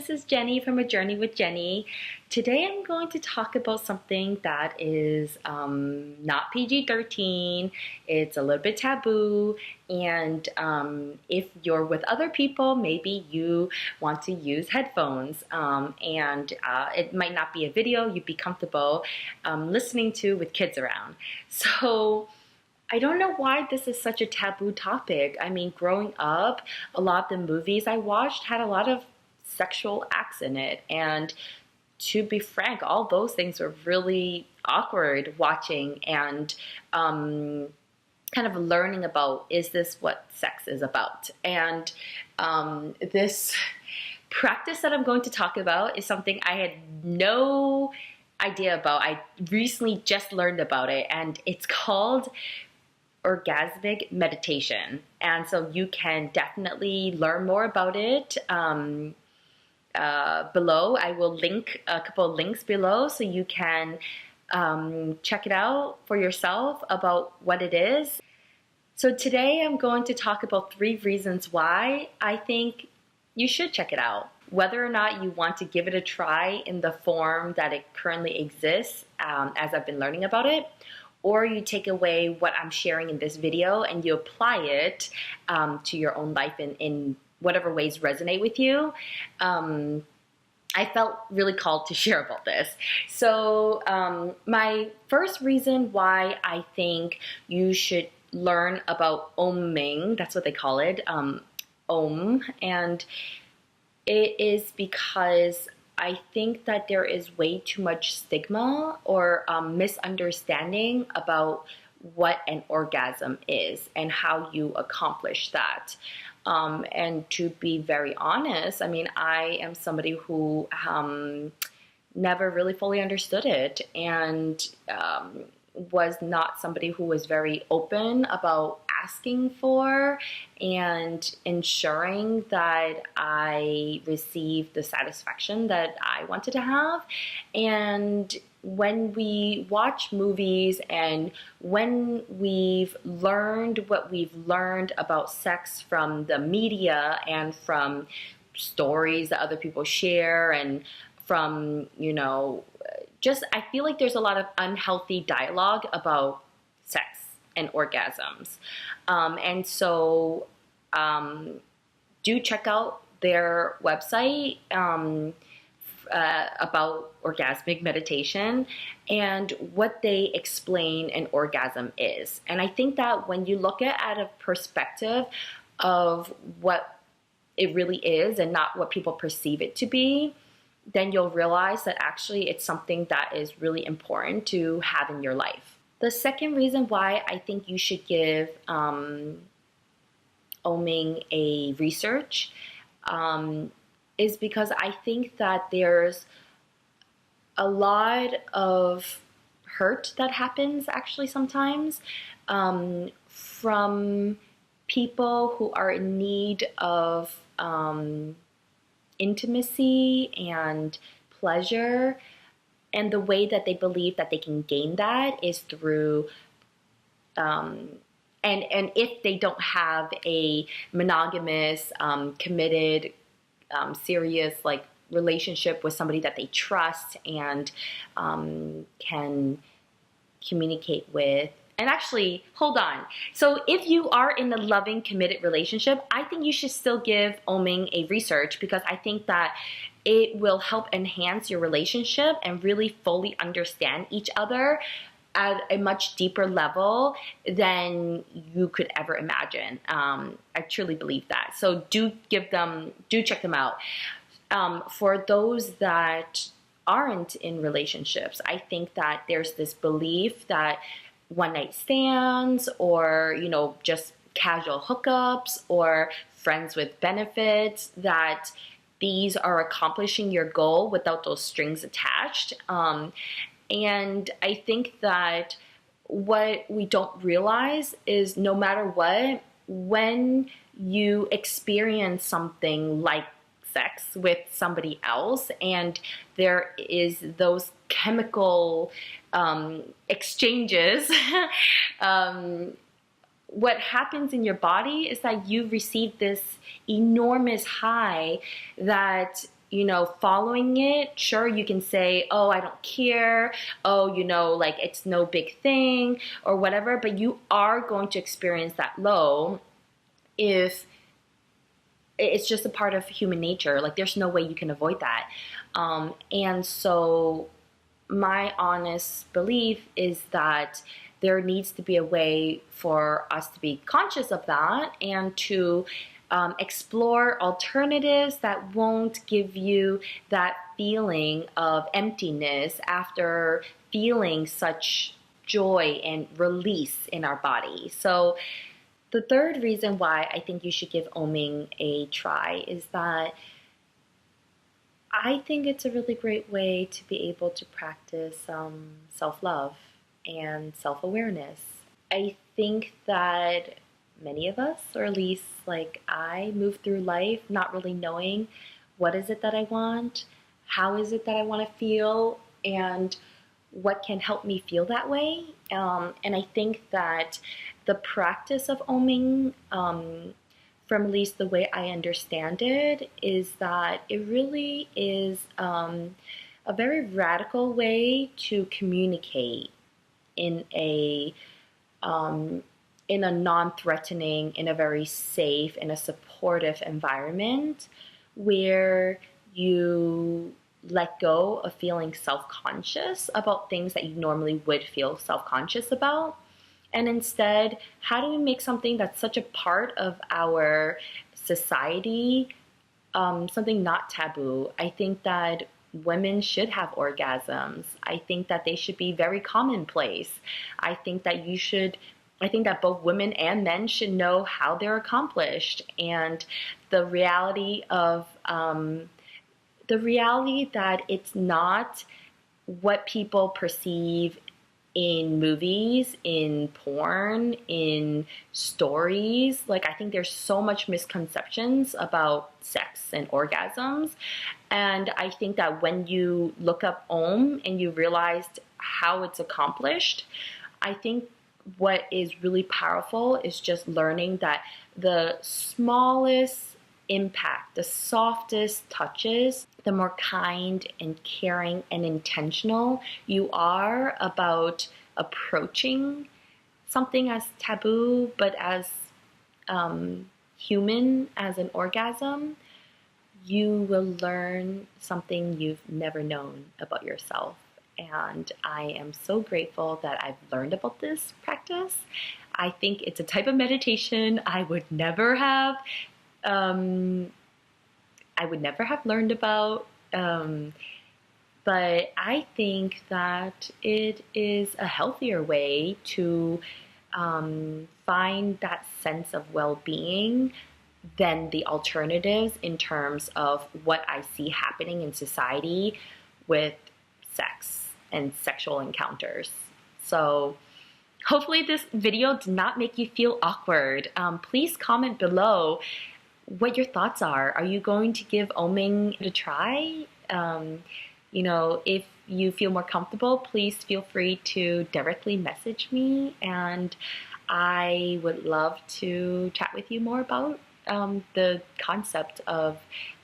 this is Jenny from A Journey with Jenny. Today I'm going to talk about something that is not PG-13. It's a little bit taboo, and if you're with other people, maybe you want to use headphones, and it might not be a video you'd be comfortable listening to with kids around. So I don't know why this is such a taboo topic. I mean, growing up, a lot of the movies I watched had a lot of sexual acts in it. And to be frank, all those things were really awkward watching and kind of learning about, is this what sex is about? And this practice that I'm going to talk about is something I had no idea about. I recently just learned about it, and it's called Orgasmic Meditation. And so you can definitely learn more about it below. I will link a couple of links below so you can check it out for yourself about what it is. So today I'm going to talk about 3 reasons why I think you should check it out. Whether or not you want to give it a try in the form that it currently exists, as I've been learning about it, or you take away what I'm sharing in this video and you apply it to your own life in whatever ways resonate with you. I felt really called to share about this. So my first reason why I think you should learn about OMing, that's what they call it, Om, and it is because I think that there is way too much stigma or misunderstanding about what an orgasm is and how you accomplish that. And to be very honest, I mean, I am somebody who never really fully understood it, and was not somebody who was very open about asking for and ensuring that I received the satisfaction that I wanted to have. And when we watch movies and when we've learned what we've learned about sex from the media and from stories that other people share and from, you know, just I feel like there's a lot of unhealthy dialogue about sex and orgasms. And so do check out their website about orgasmic meditation and what they explain an orgasm is. And I think that when you look at a perspective of what it really is and not what people perceive it to be, then you'll realize that actually it's something that is really important to have in your life. The second reason why I think you should give OMing a research is because I think that there's a lot of hurt that happens actually sometimes from people who are in need of intimacy and pleasure, and the way that they believe that they can gain that is through and if they don't have a monogamous committed serious like relationship with somebody that they trust and can communicate with. And actually, hold on. So if you are in a loving, committed relationship, I think you should still give OMing a research, because I think that it will help enhance your relationship and really fully understand each other at a much deeper level than you could ever imagine. I truly believe that. So do check them out. For those that aren't in relationships, I think that there's this belief that one night stands or, you know, just casual hookups or friends with benefits, that these are accomplishing your goal without those strings attached. And I think that what we don't realize is no matter what, when you experience something like sex with somebody else and there is those chemical exchanges, what happens in your body is that you receive this enormous high that following it, sure, you can say, oh, I don't care, oh, like it's no big thing or whatever, but you are going to experience that low if it's just a part of human nature. Like there's no way you can avoid that. And so my honest belief is that there needs to be a way for us to be conscious of that and to explore alternatives that won't give you that feeling of emptiness after feeling such joy and release in our body. So the third reason why I think you should give OMing a try is that I think it's a really great way to be able to practice self-love and self-awareness. I think that many of us, or at least like I, move through life not really knowing what is it that I want, how is it that I want to feel, and what can help me feel that way. And I think that the practice of OMing, from at least the way I understand it, is that it really is a very radical way to communicate in a non-threatening, in a very safe, in a supportive environment where you let go of feeling self-conscious about things that you normally would feel self-conscious about. And instead, how do we make something that's such a part of our society something not taboo? I think that women should have orgasms. I think that they should be very commonplace. I think that both women and men should know how they're accomplished, and the reality that it's not what people perceive in movies, in porn, in stories. Like, I think there's so much misconceptions about sex and orgasms. And I think that when you look up OM and you realized how it's accomplished, I think what is really powerful is just learning that the smallest impact, the softest touches, the more kind and caring and intentional you are about approaching something as taboo, but as human as an orgasm, you will learn something you've never known about yourself. And I am so grateful that I've learned about this practice. I think it's a type of meditation I would never have learned about, but I think that it is a healthier way to find that sense of well-being than the alternatives in terms of what I see happening in society with sex and sexual encounters. So hopefully this video did not make you feel awkward. Please comment below what your thoughts are. Are you going to give OMing a try? If you feel more comfortable, please feel free to directly message me, and I would love to chat with you more about the concept of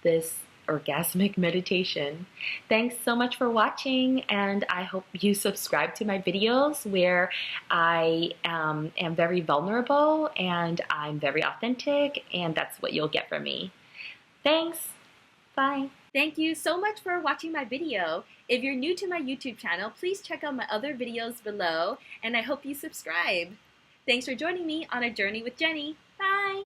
this orgasmic meditation. Thanks so much for watching, and I hope you subscribe to my videos where I am very vulnerable and I'm very authentic, and that's what you'll get from me. Thanks. Bye. Thank you so much for watching my video. If you're new to my YouTube channel, please check out my other videos below, and I hope you subscribe. Thanks for joining me on a journey with Jenney. Bye.